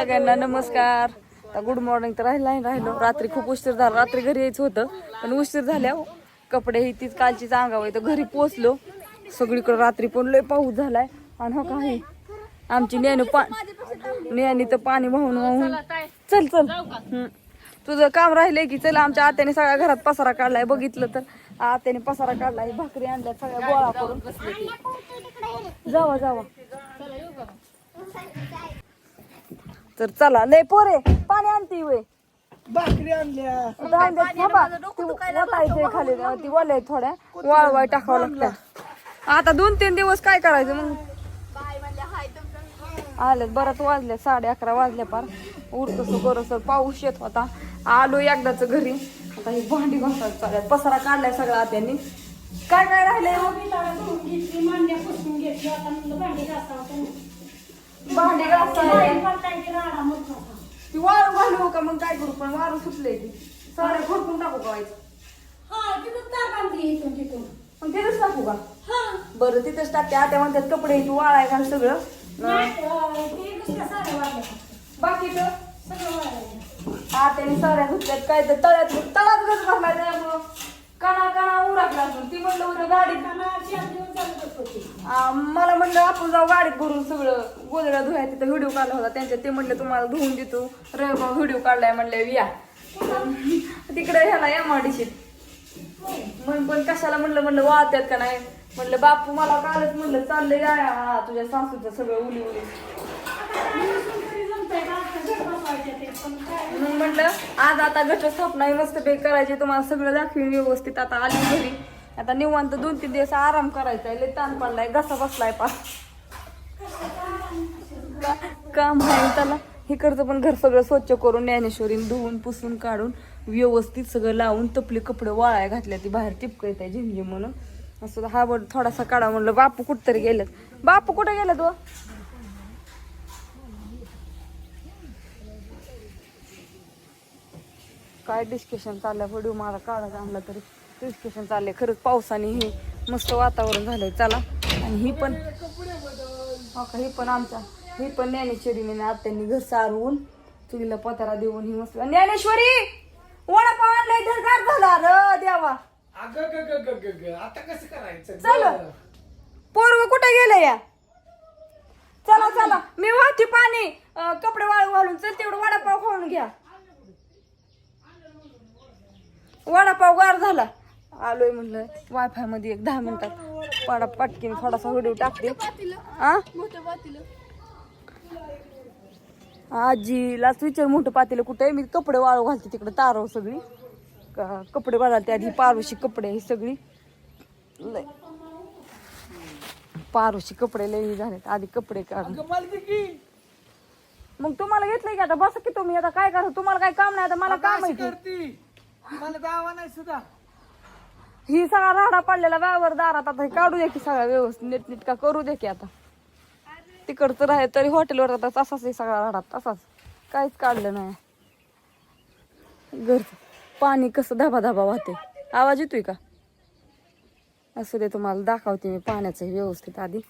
सगळ्यांना नमस्कार. Good morning तर राहिलो. रात्री खूप उशीर झाला. रात्री घरी यायचं होतं पण उशीर झाल्या. कपडे ही तीच कालचीच अंगावर तर घरी पोचलो. सगळीकडे रात्री पण लय पाऊस झालाय. आणि हो काही आमची नेहानी तर पाणी वाहून वाहून चल तुझं काम राहिलंय की चल. आमच्या आत्याने सगळ्या घरात पसारा काढलाय. बघितलं तर आत्याने पसारा काढलाय. भाकरी आणल्या सगळ्या गोळा करून जावा तर चला. लय पोरे पाणी आणते वे भाकरी आणल्या खाली ती वलय थोड्या वाळवाय टाकावं लागतं. आता 2-3 दिवस काय करायचं मग. आले बराच वाजले 11:30 वाजले पार. उरतसं बरस पाऊस येत होता. आलो एकदाच घरी. आता ही भांडी घासायला चालल्या. पसारा काढलाय सगळा त्यांनी. काय काय राहिलंय भांडी घासायला ती वाळू घालू का मग काय करू. पण वारू सुटले ती साड्या खुरपून टाकू का व्हायचं मग तिथंच टाकू का. बरं तिथंच टाकते. आता म्हणतात कपडे वाळाय घाल सगळं. बाकी त्याने साड्या धुतल्यात. काय तर तळ्यात गच भरलाय त्यामुळं कणा उरकला असून ती म्हणलं उद्या गाडीत मला म्हणलं आपण जाऊ गाडीत भरून सगळं गोदड्या धुया. तिथं व्हिडिओ काढला होता त्यांच्या. ते म्हणलं तुम्हाला धुवून देतो. रविवार व्हिडिओ काढलाय म्हणले या तिकडे ह्याला MRDCत. मग पण कशाला म्हणलं वाळत्यात का नाही. म्हणलं बापू मला कालच म्हणलं चाललंय या तुझ्या सासूचं सगळं उली म्हणून म्हणलं आज आता घटस्थापना मस्त बेक करायची. तुम्हाला सगळं दाखवीन व्यवस्थित. आता आली घरी. आता निवांत 2-3 दिवस आराम करायचा. लय ताण पडलाय. घसा बसलाय पा काम आहे त्याला. इकडचं पण घर सगळं स्वच्छ करून ज्ञानेश्वरीने धुवून पुसून काढून व्यवस्थित सगळं लावून तपले कपडे वाळाय घातल्या. ती बाहेर टिपकत आहे झिमझिम म्हणून. असं हा बड थोडासा काढा म्हणलं. बापू कुठतरी गेलेत. बापू कुठे गेला तो. काय डिस्कशन चाललंय. व्हिडिओ मला काढायचा आणला तरी डिस्कशन चाललंय. खरंच पावसाने हे मस्त वातावरण झालंय. चला. आणि ही पण ही पण ज्ञानेश्वरीने आत्यांनी घर सारवून चुलीला पतारा देऊन ही मस्त. ज्ञानेश्वरी वडापाव आणलाय तर गार झाला र देवा. आता कसं करायचं. चल पोरग कुठे गेलं या. चला मी वाहते पाणी कपडे वाळू घालून. चल तेवढं वडापाव खाऊन घ्या. वडापाव गार झाला. आलोय म्हणलं वायफाय मध्ये 10 मिनिटात पटकीन थोडासा व्हिडिओ टाकते. आजीलाच विचार मोठं पातेलं कुठे आहे. मी कपडे वाळू घालते तिकडे तारव सगळी कपडे बदलते. आधी पारूशी कपडे ही सगळी लय पारूशी कपडे लई झालेत. आधी कपडे काढून मग तुम्हाला घेतलंय की आता बस की तुम्ही. आता काय करा तुम्हाला काय काम नाही. आता मला काम माहिती मला दावा नाही सुद्धा. ही सगळा राडा पडलेला व्यावर दारात. आता हे काढू दे की सगळा व्यवस्थित नीटनीटका करू दे की. आता तिकडचं राहे तरी हॉटेलवर आता तसाच आहे सगळा राडा. तसाच काहीच काढलं नाही. घरचं पाणी कसं धबा वाहते. आवाज येतोय का. असं दे तुम्हाला दाखवते मी पाण्याचं व्यवस्थित आधी.